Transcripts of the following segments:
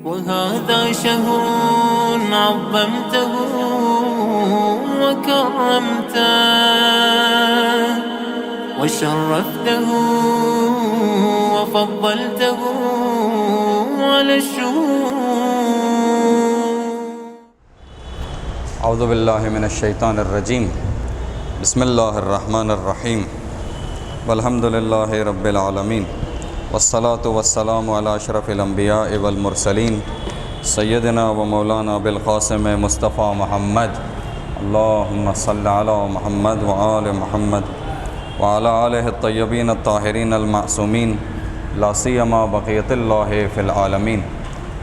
وهذا شهر عظمته وكرمته وشرفته وفضلته على الشهور. اعوذ باللہ من الشیطان الرجیم. بسم اللہ الرحمن الرحیم. والحمد للہ رب العالمین، والصلاة والسلام علی اشرف الانبیاء والمرسلین سیدنا و مولانا بالقاسم مصطفیٰ محمد. اللہم صل علی محمد وآل محمد وعلی آلہ الطیبین الطاہرین المعصومین، لا سیما بقیت اللہ فی العالمین.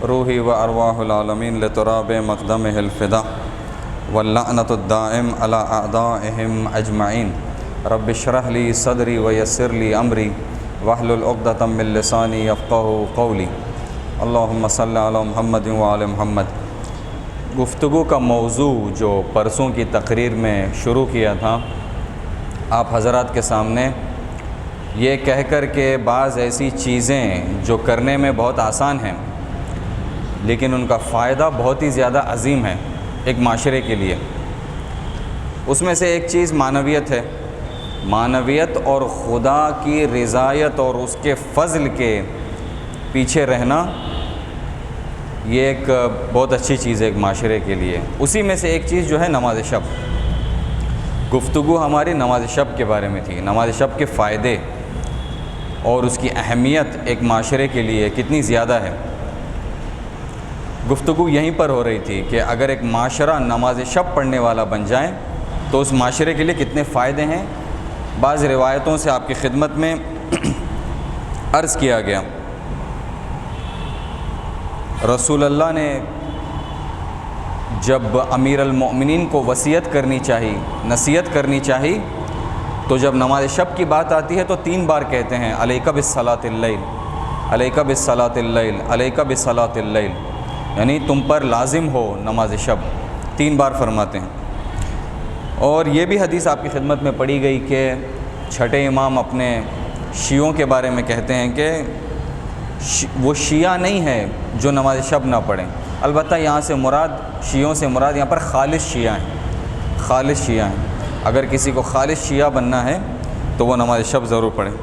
روحی و ارواح العالمین لتراب مقدمہ الفدا واللعنۃ الدائم علی اعدائہم اجمعین. رب اشرح لی صدری ویسر لی امری واحلل عقدۃ من لسانی یفقہوا قولی. اللہم صل علی محمد وعلی محمد. گفتگو کا موضوع جو پرسوں کی تقریر میں شروع کیا تھا آپ حضرات کے سامنے، یہ کہہ کر کہ بعض ایسی چیزیں جو کرنے میں بہت آسان ہیں لیکن ان کا فائدہ بہت ہی زیادہ عظیم ہے ایک معاشرے کے لیے. اس میں سے ایک چیز معنویت ہے. معنویت اور خدا کی رضایت اور اس کے فضل کے پیچھے رہنا یہ ایک بہت اچھی چیز ہے ایک معاشرے کے لیے. اسی میں سے ایک چیز جو ہے نماز شب. گفتگو ہماری نماز شب کے بارے میں تھی. نماز شب کے فائدے اور اس کی اہمیت ایک معاشرے کے لیے کتنی زیادہ ہے. گفتگو یہیں پر ہو رہی تھی کہ اگر ایک معاشرہ نماز شب پڑھنے والا بن جائے تو اس معاشرے کے لیے کتنے فائدے ہیں. بعض روایتوں سے آپ کی خدمت میں عرض کیا گیا، رسول اللہ نے جب امیر المؤمنین کو وصیت کرنی چاہی، نصیحت کرنی چاہی، تو جب نماز شب کی بات آتی ہے تو 3 بار کہتے ہیں علیک بالصلاۃ اللیل، علیک بالصلاۃ اللیل، علیک بالصلاۃ اللیل، یعنی تم پر لازم ہو نماز شب. 3 بار فرماتے ہیں. اور یہ بھی حدیث آپ کی خدمت میں پڑھی گئی کہ چھٹے امام اپنے شیعوں کے بارے میں کہتے ہیں کہ وہ شیعہ نہیں ہے جو نماز شب نہ پڑھیں. البتہ یہاں سے مراد، شیعوں سے مراد یہاں پر خالص شیعہ ہیں. خالص شیعہ ہیں. اگر کسی کو خالص شیعہ بننا ہے تو وہ نماز شب ضرور پڑھیں.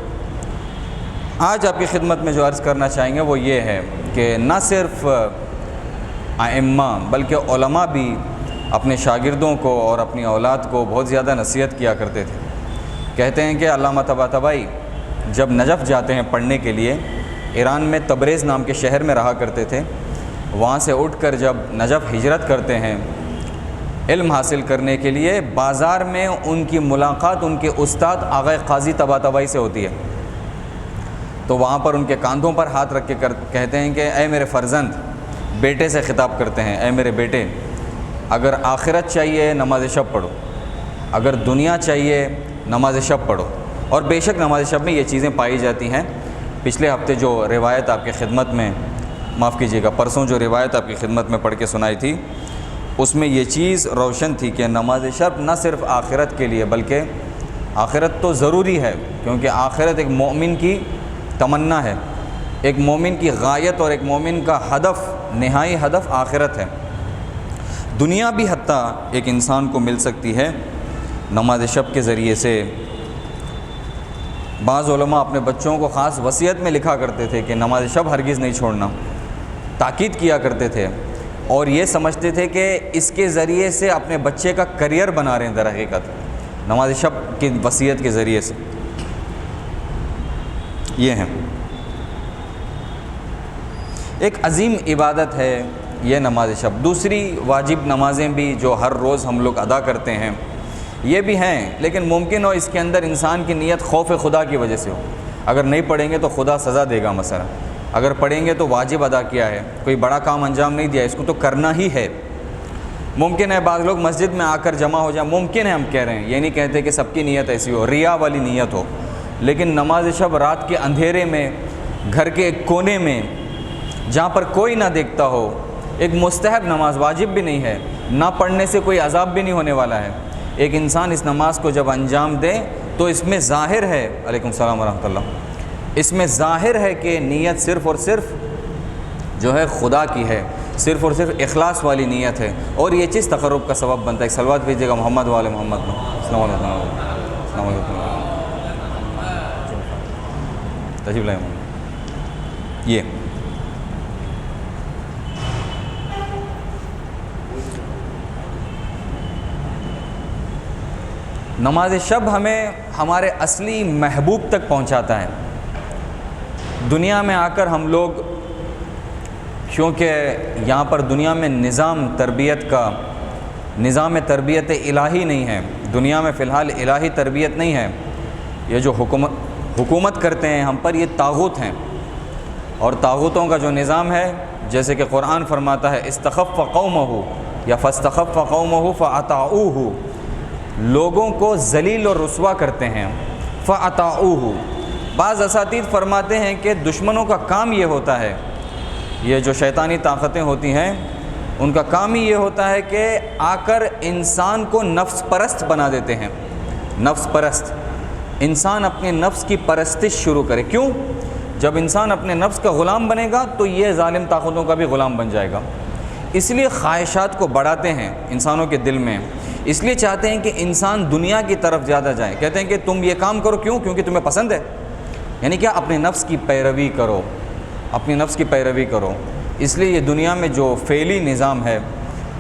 آج آپ کی خدمت میں جو عرض کرنا چاہیں گے وہ یہ ہے کہ نہ صرف ائمہ بلکہ علماء بھی اپنے شاگردوں کو اور اپنی اولاد کو بہت زیادہ نصیحت کیا کرتے تھے. کہتے ہیں کہ علامہ طباطبائی جب نجف جاتے ہیں پڑھنے کے لیے، ایران میں تبریز نام کے شہر میں رہا کرتے تھے، وہاں سے اٹھ کر جب نجف ہجرت کرتے ہیں علم حاصل کرنے کے لیے، بازار میں ان کی ملاقات ان کے استاد آغا قاضی طباطبائی سے ہوتی ہے. تو وہاں پر ان کے کاندھوں پر ہاتھ رکھ کے کہتے ہیں کہ اے میرے فرزند، بیٹے سے خطاب کرتے ہیں، اے میرے بیٹے، اگر آخرت چاہیے نماز شب پڑھو، اگر دنیا چاہیے نماز شب پڑھو. اور بے شک نماز شب میں یہ چیزیں پائی جاتی ہیں. پچھلے ہفتے جو روایت آپ کی خدمت میں، معاف کیجیے گا، پرسوں جو روایت آپ کی خدمت میں پڑھ کے سنائی تھی، اس میں یہ چیز روشن تھی کہ نماز شب نہ صرف آخرت کے لیے بلکہ آخرت تو ضروری ہے، کیونکہ آخرت ایک مومن کی تمنا ہے، ایک مومن کی غایت اور ایک مومن کا ہدف، نہائی ہدف آخرت ہے. دنیا بھی حتیٰ ایک انسان کو مل سکتی ہے نماز شب کے ذریعے سے. بعض علماء اپنے بچوں کو خاص وصیت میں لکھا کرتے تھے کہ نماز شب ہرگز نہیں چھوڑنا، تاکید کیا کرتے تھے، اور یہ سمجھتے تھے کہ اس کے ذریعے سے اپنے بچے کا کریئر بنا رہے ہیں. در حقیقت نماز شب کی وصیت کے ذریعے سے یہ ہے ایک عظیم عبادت ہے یہ نماز شب. دوسری واجب نمازیں بھی جو ہر روز ہم لوگ ادا کرتے ہیں یہ بھی ہیں، لیکن ممکن ہو اس کے اندر انسان کی نیت خوف خدا کی وجہ سے ہو. اگر نہیں پڑھیں گے تو خدا سزا دے گا مثلا، اگر پڑھیں گے تو واجب ادا کیا ہے، کوئی بڑا کام انجام نہیں دیا، اس کو تو کرنا ہی ہے. ممکن ہے بعض لوگ مسجد میں آ کر جمع ہو جائیں، ممکن ہے، ہم کہہ رہے ہیں، یہ نہیں کہتے کہ سب کی نیت ایسی ہو، ریا والی نیت ہو، لیکن نماز شب رات کے اندھیرے میں گھر کے ایک کونے میں جہاں پر کوئی نہ دیکھتا ہو، ایک مستحب نماز، واجب بھی نہیں ہے، نہ پڑھنے سے کوئی عذاب بھی نہیں ہونے والا ہے. ایک انسان اس نماز کو جب انجام دے تو اس میں ظاہر ہے، علیکم السلام ورحمۃ اللہ، اس میں ظاہر ہے کہ نیت صرف اور صرف جو ہے خدا کی ہے، صرف اور صرف اخلاص والی نیت ہے، اور یہ چیز تقرب کا سبب بنتا ہے۔ صلوات بھیجیے گا محمد والے محمد میں۔ السلام علیکم، السلام علیکم، تشریف لائیں۔ یہ نماز شب ہمیں ہمارے اصلی محبوب تک پہنچاتا ہے۔ دنیا میں آ کر ہم لوگ، کیونکہ یہاں پر دنیا میں نظام تربیت الہی نہیں ہے، دنیا میں فی الحال الہی تربیت نہیں ہے، یہ جو حکومت کرتے ہیں ہم پر، یہ طاغوت ہیں، اور طاغوتوں کا جو نظام ہے، جیسے کہ قرآن فرماتا ہے استخف قومہ یا فاستخف قومہ فاطاعوہ، لوگوں کو ذلیل اور رسوا کرتے ہیں، فاطاعوہ۔ بعض اساتید فرماتے ہیں کہ دشمنوں کا کام یہ ہوتا ہے، یہ جو شیطانی طاقتیں ہوتی ہیں ان کا کام ہی یہ ہوتا ہے کہ آ کر انسان کو نفس پرست بنا دیتے ہیں۔ نفس پرست، انسان اپنے نفس کی پرستش شروع کرے۔ کیوں؟ جب انسان اپنے نفس کا غلام بنے گا تو یہ ظالم طاقتوں کا بھی غلام بن جائے گا۔ اس لیے خواہشات کو بڑھاتے ہیں انسانوں کے دل میں، اس لیے چاہتے ہیں کہ انسان دنیا کی طرف زیادہ جائے۔ کہتے ہیں کہ تم یہ کام کرو، کیوں؟ کیونکہ تمہیں پسند ہے، یعنی کیا؟ اپنے نفس کی پیروی کرو، اپنی نفس کی پیروی کرو۔ اس لیے یہ دنیا میں جو فعلی نظام ہے،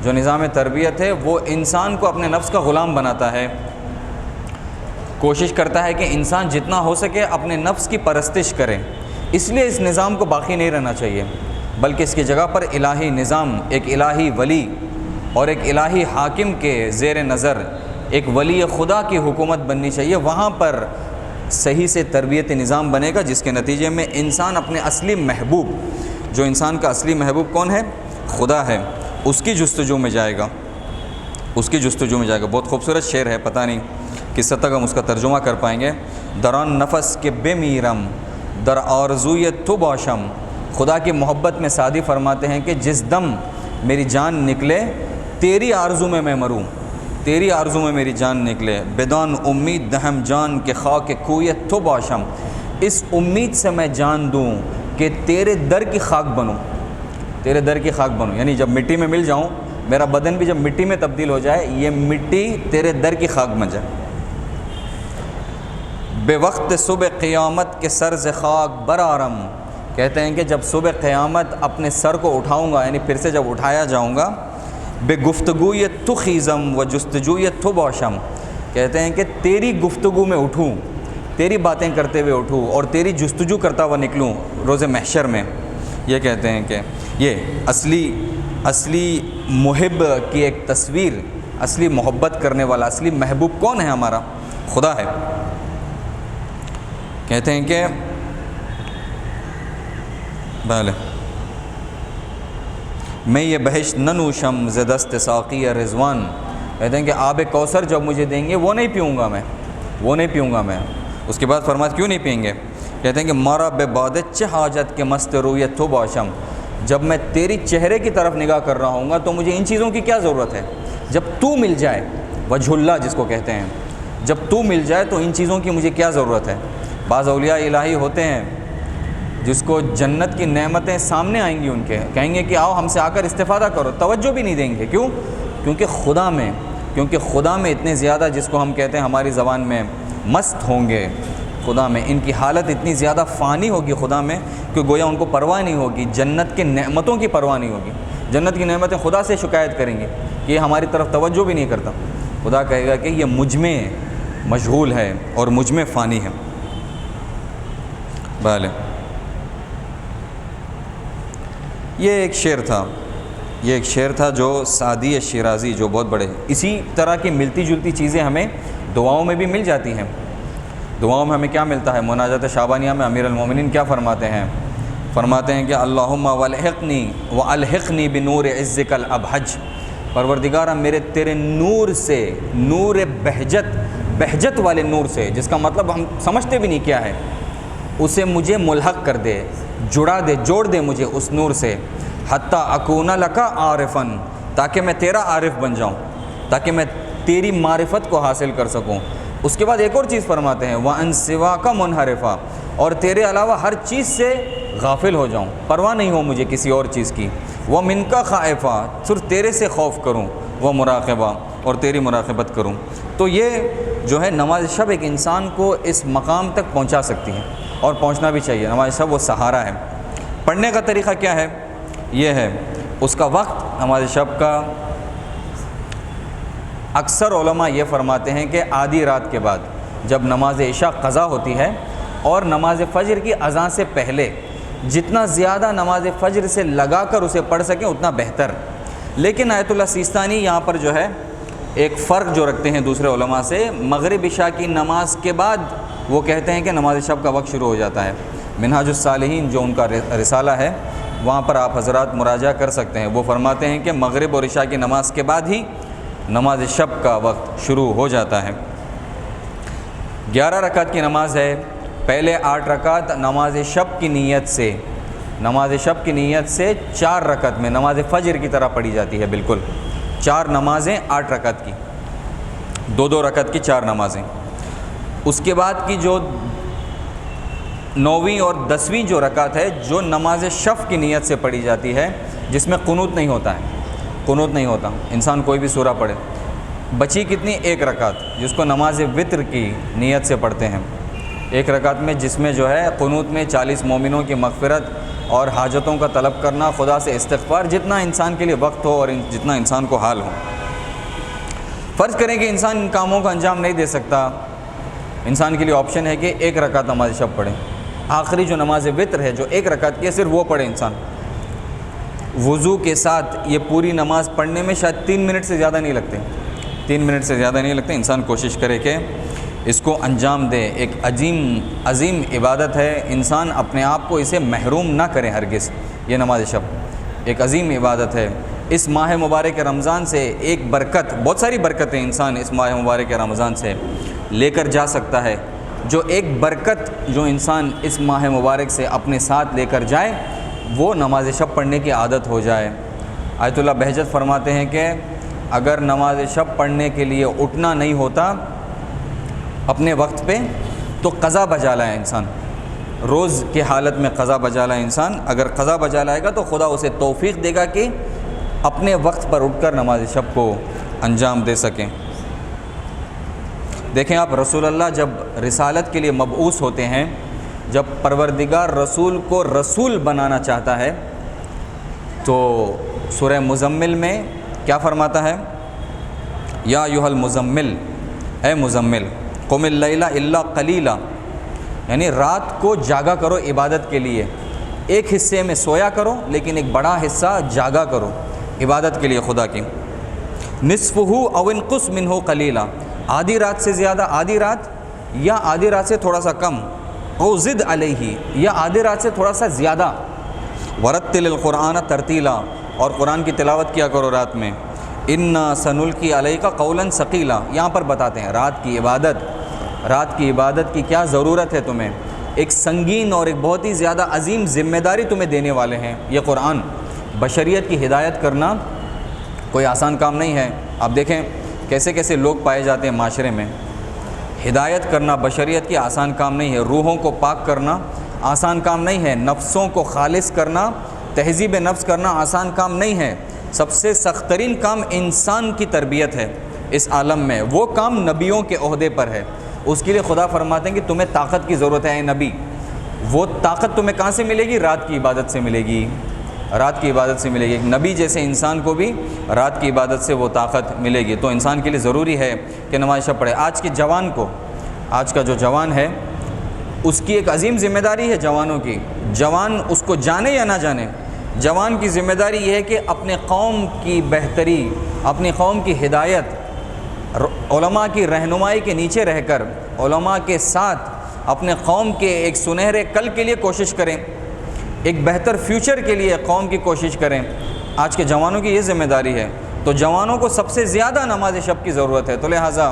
جو نظام تربیت ہے، وہ انسان کو اپنے نفس کا غلام بناتا ہے، کوشش کرتا ہے کہ انسان جتنا ہو سکے اپنے نفس کی پرستش کرے۔ اس لیے اس نظام کو باقی نہیں رہنا چاہیے، بلکہ اس کی جگہ پر الہی نظام، ایک الہی ولی اور ایک الہی حاکم کے زیر نظر ایک ولی خدا کی حکومت بننی چاہیے۔ وہاں پر صحیح سے تربیت نظام بنے گا، جس کے نتیجے میں انسان اپنے اصلی محبوب، جو انسان کا اصلی محبوب کون ہے؟ خدا ہے، اس کی جستجو میں جائے گا، اس کی جستجو میں جائے گا۔ بہت خوبصورت شعر ہے، پتہ نہیں کس حد تک ہم اس کا ترجمہ کر پائیں گے۔ دران نفس کے بے میرم در آرزویت تو باشم، خدا کی محبت میں سعدی فرماتے ہیں کہ جس دم میری جان نکلے تیری آرزو میں مروں، تیری آرزو میں میری جان نکلے، بدان امید دہم جان کے خاک کویت تو باشم، اس امید سے میں جان دوں کہ تیرے در کی خاک بنوں، تیرے در کی خاک بنوں، یعنی جب مٹی میں مل جاؤں، میرا بدن بھی جب مٹی میں تبدیل ہو جائے، یہ مٹی تیرے در کی خاک بن جائے۔ بے وقت صبح قیامت کے سر سے خاک برآرم، کہتے ہیں کہ جب صبح قیامت اپنے سر کو اٹھاؤں گا، یعنی پھر سے جب اٹھایا جاؤں گا، بے گفتگویت تو خیزم و جستجویت تو باشم، کہتے ہیں کہ تیری گفتگو میں اٹھوں، تیری باتیں کرتے ہوئے اٹھوں اور تیری جستجو کرتا ہوا نکلوں روز محشر میں۔ یہ کہتے ہیں کہ یہ اصلی محب کی ایک تصویر، اصلی محبت کرنے والا اصلی محبوب کون ہے؟ ہمارا خدا ہے۔ کہتے ہیں کہ بھلے میں یہ بہشت نہ نوشم ز دست ساقی رضوان، کہتے ہیں کہ آب کوثر جب مجھے دیں گے وہ نہیں پیوں گا میں، وہ نہیں پیوں گا میں۔ اس کے بعد فرمایا کیوں نہیں پئیں گے؟ کہتے ہیں کہ مارا بے بادت چہ حاجت کے مست رویت تو باشم، جب میں تیری چہرے کی طرف نگاہ کر رہا ہوں گا تو مجھے ان چیزوں کی کیا ضرورت ہے؟ جب تو مل جائے، وجہ اللہ جس کو کہتے ہیں، جب تو مل جائے تو ان چیزوں کی مجھے کیا ضرورت ہے؟ بعض اولیاء الہی ہوتے ہیں جس کو جنت کی نعمتیں سامنے آئیں گی، ان کے کہیں گے کہ آؤ ہم سے آ کر استفادہ کرو، توجہ بھی نہیں دیں گے۔ کیوں؟ کیونکہ خدا میں اتنے زیادہ، جس کو ہم کہتے ہیں ہماری زبان میں، مست ہوں گے خدا میں، ان کی حالت اتنی زیادہ فانی ہوگی خدا میں کہ گویا ان کو پرواہ نہیں ہوگی، جنت کے نعمتوں کی پرواہ نہیں ہوگی۔ جنت کی نعمتیں خدا سے شکایت کریں گے کہ یہ ہماری طرف توجہ بھی نہیں کرتا، خدا کہے گا کہ یہ مجھ میں مشغول ہے اور مجھ میں فانی ہے۔ بھلے یہ ایک شعر تھا جو سعدی شیرازی، جو بہت بڑے، اسی طرح کی ملتی جلتی چیزیں ہمیں دعاؤں میں بھی مل جاتی ہیں۔ دعاؤں میں ہمیں کیا ملتا ہے؟ مناجات شعبانیہ میں امیر المومنین کیا فرماتے ہیں؟ فرماتے ہیں کہ اللہم والحقنی والحقنی بنور عزک الابہج، پروردگارہ میرے تیرے نور سے، نور بہجت والے نور سے، جس کا مطلب ہم سمجھتے بھی نہیں کیا ہے، اسے مجھے ملحق کر دے، جوڑ دے مجھے اس نور سے، حتی اکون لکا عارفاً، تاکہ میں تیرا عارف بن جاؤں، تاکہ میں تیری معرفت کو حاصل کر سکوں۔ اس کے بعد ایک اور چیز فرماتے ہیں وَأَن سِوَاكَ مُنْحَرِفًا، اور تیرے علاوہ ہر چیز سے غافل ہو جاؤں، پرواہ نہیں ہو مجھے کسی اور چیز کی، وہ من کا خائفہ، صرف تیرے سے خوف کروں، وہ مراقبہ، اور تیری مراقبت کروں۔ تو یہ جو ہے نماز شب ایک انسان کو اس مقام تک پہنچا سکتی ہے، اور پہنچنا بھی چاہیے۔ نماز شب وہ سہارا ہے۔ پڑھنے کا طریقہ کیا ہے؟ یہ ہے اس کا وقت نماز شب کا، اکثر علماء یہ فرماتے ہیں کہ آدھی رات کے بعد جب نماز عشاء قضا ہوتی ہے اور نماز فجر کی اذان سے پہلے جتنا زیادہ نماز فجر سے لگا کر اسے پڑھ سکیں اتنا بہتر۔ لیکن آیت اللہ سیستانی یہاں پر جو ہے ایک فرق جو رکھتے ہیں دوسرے علماء سے، مغرب عشاء کی نماز کے بعد وہ کہتے ہیں کہ نماز شب کا وقت شروع ہو جاتا ہے۔ منہاج الصالحین جو ان کا رسالہ ہے وہاں پر آپ حضرات مراجعہ کر سکتے ہیں، وہ فرماتے ہیں کہ مغرب اور عشاء کی نماز کے بعد ہی نماز شب کا وقت شروع ہو جاتا ہے۔ 11 رکعت کی نماز ہے، پہلے 8 رکعت نماز شب کی نیت سے، نماز شب کی نیت سے 4 رکعت میں نماز فجر کی طرح پڑھی جاتی ہے، بالکل 4 نمازیں 8 رکعت کی، 2 رکعت کی 4 نمازیں۔ اس کے بعد کی جو 9ویں اور 10ویں جو رکعت ہے جو نماز شف کی نیت سے پڑھی جاتی ہے، جس میں قنوت نہیں ہوتا ہے، قنوت نہیں ہوتا، انسان کوئی بھی سورہ پڑھے۔ بچی کتنی؟ 1 رکعت، جس کو نماز وطر کی نیت سے پڑھتے ہیں، 1 رکعت میں، جس میں جو ہے قنوت میں 40 مومنوں کی مغفرت اور حاجتوں کا طلب کرنا، خدا سے استغفار، جتنا انسان کے لیے وقت ہو اور جتنا انسان کو حال ہو۔ فرض کریں کہ انسان ان کاموں کا انجام نہیں دے سکتا، انسان کے لیے آپشن ہے کہ 1 رکعت نماز شب پڑھے، آخری جو نماز وطر ہے جو 1 رکعت کی ہے صرف وہ پڑھے انسان، وضو کے ساتھ۔ یہ پوری نماز پڑھنے میں شاید 3 منٹ سے زیادہ نہیں لگتے، 3 منٹ سے زیادہ نہیں لگتے۔ انسان کوشش کرے کہ اس کو انجام دے، ایک عظیم عبادت ہے، انسان اپنے آپ کو اسے محروم نہ کرے ہرگز۔ یہ نماز شب ایک عظیم عبادت ہے۔ اس ماہ مبارک رمضان سے ایک برکت، بہت ساری برکتیں انسان اس ماہ مبارک رمضان سے لے کر جا سکتا ہے، جو ایک برکت جو انسان اس ماہ مبارک سے اپنے ساتھ لے کر جائے وہ نماز شب پڑھنے کی عادت ہو جائے۔ آیت اللہ بہجت فرماتے ہیں کہ اگر نماز شب پڑھنے کے لیے اٹھنا نہیں ہوتا اپنے وقت پہ تو قضا بجا لائے انسان، روز کی حالت میں قضا بجا لائے انسان، اگر قضا بجا لائے گا تو خدا اسے توفیق دے گا کہ اپنے وقت پر اٹھ کر نماز شب کو انجام دے سکیں۔ دیکھیں آپ، رسول اللہ جب رسالت کے لیے مبعوث ہوتے ہیں، جب پروردگار رسول کو رسول بنانا چاہتا ہے تو سورہ مزمل میں کیا فرماتا ہے؟ یا ایھا المزمل، اے مزمل، قم اللیل الا قلیلا، یعنی رات کو جاگا کرو عبادت کے لیے، ایک حصے میں سویا کرو لیکن ایک بڑا حصہ جاگا کرو عبادت کے لیے خدا کی۔ نصفہ او انقص منہ قلیلا، آدھی رات سے زیادہ، آدھی رات یا آدھی رات سے تھوڑا سا کم، او زد علیہ، یا آدھی رات سے تھوڑا سا زیادہ، ورتل القرآن ترتیلا، اور قرآن کی تلاوت کیا کرو رات میں۔ انا سنلقی علیک قولا ثقیلا، یہاں پر بتاتے ہیں رات کی عبادت کی کیا ضرورت ہے تمہیں، ایک سنگین اور ایک بہت ہی زیادہ عظیم ذمہ داری تمہیں دینے والے ہیں یہ قرآن۔ بشریت کی ہدایت کرنا کوئی آسان کام نہیں ہے۔ آپ دیکھیں کیسے کیسے لوگ پائے جاتے ہیں معاشرے میں۔ ہدایت کرنا بشریت کی آسان کام نہیں ہے، روحوں کو پاک کرنا آسان کام نہیں ہے، نفسوں کو خالص کرنا، تہذیب نفس کرنا آسان کام نہیں ہے۔ سب سے سخت ترین کام انسان کی تربیت ہے اس عالم میں، وہ کام نبیوں کے عہدے پر ہے۔ اس کے لیے خدا فرماتے ہیں کہ تمہیں طاقت کی ضرورت ہے اے نبی، وہ طاقت تمہیں کہاں سے ملے گی؟ رات کی عبادت سے ملے گی، رات کی عبادت سے ملے گی۔ ایک نبی جیسے انسان کو بھی رات کی عبادت سے وہ طاقت ملے گی۔ تو انسان کے لیے ضروری ہے کہ نماز شب پڑھے۔ آج کے جوان کو، آج کا جو جوان ہے اس کی ایک عظیم ذمہ داری ہے، جوانوں کی، جوان اس کو جانے یا نہ جانے، جوان کی ذمہ داری یہ ہے کہ اپنے قوم کی بہتری، اپنی قوم کی ہدایت، علماء کی رہنمائی کے نیچے رہ کر، علماء کے ساتھ اپنے قوم کے ایک سنہرے کل کے لیے کوشش کریں، ایک بہتر فیوچر کے لیے قوم کی کوشش کریں۔ آج کے جوانوں کی یہ ذمہ داری ہے۔ تو جوانوں کو سب سے زیادہ نماز شب کی ضرورت ہے، تو لہٰذا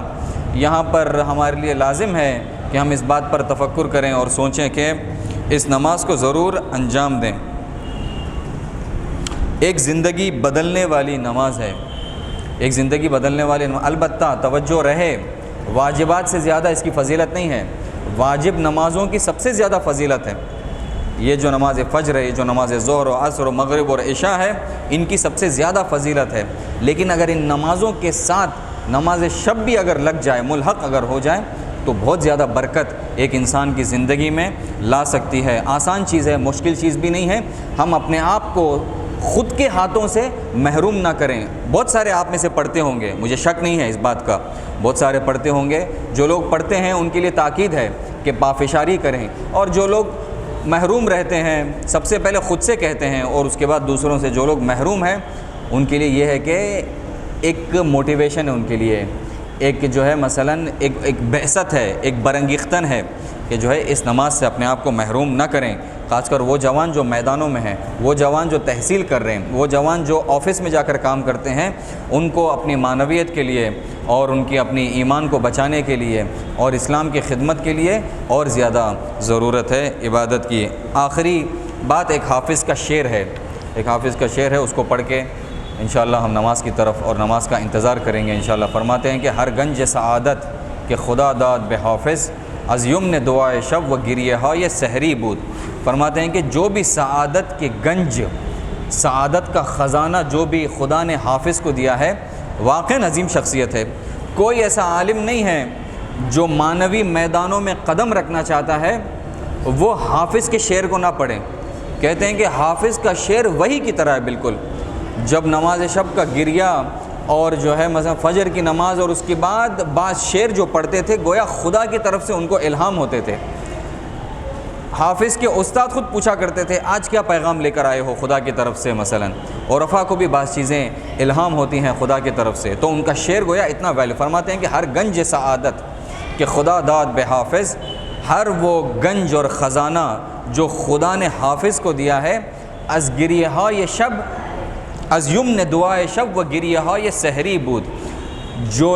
یہاں پر ہمارے لیے لازم ہے کہ ہم اس بات پر تفکر کریں اور سوچیں کہ اس نماز کو ضرور انجام دیں۔ ایک زندگی بدلنے والی نماز ہے، ایک زندگی بدلنے والی نماز۔ البتہ توجہ رہے، واجبات سے زیادہ اس کی فضیلت نہیں ہے۔ واجب نمازوں کی سب سے زیادہ فضیلت ہے۔ یہ جو نماز فجر ہے، یہ جو نماز ظہر و عصر و مغرب اور عشاء ہے، ان کی سب سے زیادہ فضیلت ہے۔ لیکن اگر ان نمازوں کے ساتھ نماز شب بھی اگر لگ جائے، ملحق اگر ہو جائے، تو بہت زیادہ برکت ایک انسان کی زندگی میں لا سکتی ہے۔ آسان چیز ہے، مشکل چیز بھی نہیں ہے۔ ہم اپنے آپ کو خود کے ہاتھوں سے محروم نہ کریں۔ بہت سارے آپ میں سے پڑھتے ہوں گے، مجھے شک نہیں ہے اس بات کا، بہت سارے پڑھتے ہوں گے۔ جو لوگ پڑھتے ہیں ان کے لیے تاکید ہے کہ پافشاری کریں، اور جو لوگ محروم رہتے ہیں سب سے پہلے خود سے کہتے ہیں اور اس کے بعد دوسروں سے۔ جو لوگ محروم ہیں ان کے لیے یہ ہے کہ ایک موٹیویشن ہے ان کے لیے، ایک جو ہے مثلاً ایک بعثت ہے، ایک برانگیختن ہے کہ جو ہے اس نماز سے اپنے آپ کو محروم نہ کریں۔ خاص کر وہ جوان جو میدانوں میں ہیں، وہ جوان جو تحصیل کر رہے ہیں، وہ جوان جو آفس میں جا کر کام کرتے ہیں، ان کو اپنی معنویت کے لیے اور ان کی اپنی ایمان کو بچانے کے لیے اور اسلام کی خدمت کے لیے اور زیادہ ضرورت ہے عبادت کی۔ آخری بات ایک حافظ کا شعر ہے، ایک حافظ کا شعر ہے، اس کو پڑھ کے انشاءاللہ ہم نماز کی طرف اور نماز کا انتظار کریں گے انشاءاللہ۔ فرماتے ہیں کہ ہر گنج سعادت کہ خدا داد بے حافظ، از یمن دعائے شب و گریہ یہ سحری بود۔ فرماتے ہیں کہ جو بھی سعادت کے گنج، سعادت کا خزانہ جو بھی خدا نے حافظ کو دیا ہے، واقعاً عظیم شخصیت ہے۔ کوئی ایسا عالم نہیں ہے جو معنوی میدانوں میں قدم رکھنا چاہتا ہے وہ حافظ کے شعر کو نہ پڑھیں۔ کہتے ہیں کہ حافظ کا شعر وحی کی طرح ہے بالکل۔ جب نماز شب کا گریہ اور جو ہے مثلا فجر کی نماز اور اس کے بعد بعض شعر جو پڑھتے تھے گویا خدا کی طرف سے ان کو الہام ہوتے تھے۔ حافظ کے استاد خود پوچھا کرتے تھے آج کیا پیغام لے کر آئے ہو خدا کی طرف سے مثلا، اور عرفا کو بھی بعض چیزیں الہام ہوتی ہیں خدا کی طرف سے، تو ان کا شعر گویا اتنا ویلیو۔ فرماتے ہیں کہ ہر گنج سعادت کہ خدا داد بے حافظ، ہر وہ گنج اور خزانہ جو خدا نے حافظ کو دیا ہے، از گریہ یہ شب، از یمن دعائے شب و گریہ یہ سحری بود، جو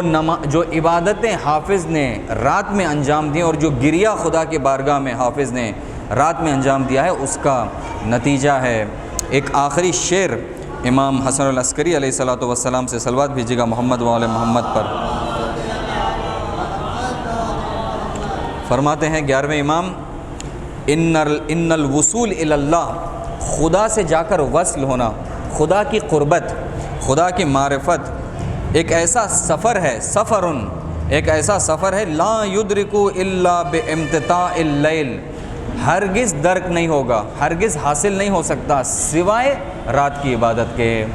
عبادتیں حافظ نے رات میں انجام دیں اور جو گریہ خدا کے بارگاہ میں حافظ نے رات میں انجام دیا ہے، اس کا نتیجہ ہے۔ ایک آخری شعر امام حسن العسکری علیہ الصلوۃ والسلام سے صلوات بھیجیے گا محمد و آل محمد پر۔ فرماتے ہیں 11ویں امام، ان الوصول الی اللہ، خدا سے جا کر وصل ہونا، خدا کی قربت، خدا کی معرفت ایک ایسا سفر ہے، سفرن، ایک ایسا سفر ہے لا یدرکو الا بامتطاع اللیل، ہرگز درک نہیں ہوگا، ہرگز حاصل نہیں ہو سکتا سوائے رات کی عبادت کے،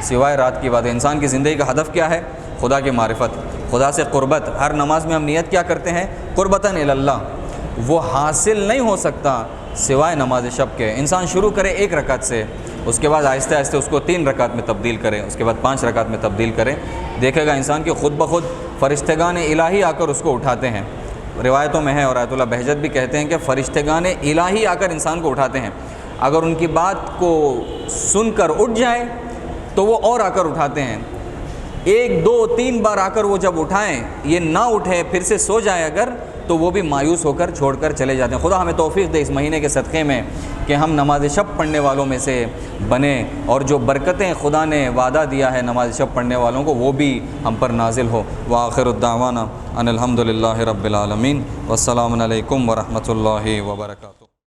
سوائے رات کی عبادت۔ انسان کی زندگی کا ہدف کیا ہے؟ خدا کی معرفت، خدا سے قربت۔ ہر نماز میں ہم نیت کیا کرتے ہیں؟ قربتاً الی اللہ۔ وہ حاصل نہیں ہو سکتا سوائے نماز شب کے۔ انسان شروع کرے 1 رکعت سے، اس کے بعد آہستہ آہستہ اس کو 3 رکعت میں تبدیل کریں، اس کے بعد 5 رکعت میں تبدیل کریں، دیکھے گا انسان کہ خود بخود فرشتگان الہی آ کر اس کو اٹھاتے ہیں۔ روایتوں میں ہے اور آیت اللہ بہجت بھی کہتے ہیں کہ فرشتگان الہی آ کر انسان کو اٹھاتے ہیں۔ اگر ان کی بات کو سن کر اٹھ جائے تو وہ اور آ کر اٹھاتے ہیں۔ 1 2 3 بار آ کر وہ جب اٹھائیں، یہ نہ اٹھے پھر سے سو جائے اگر، تو وہ بھی مایوس ہو کر چھوڑ کر چلے جاتے ہیں۔ خدا ہمیں توفیق دے اس مہینے کے صدقے میں کہ ہم نماز شب پڑھنے والوں میں سے بنیں، اور جو برکتیں خدا نے وعدہ دیا ہے نماز شب پڑھنے والوں کو وہ بھی ہم پر نازل ہو۔ وآخر الدعوانا ان الحمد للہ رب العالمین، والسلام علیکم ورحمۃ اللہ وبرکاتہ۔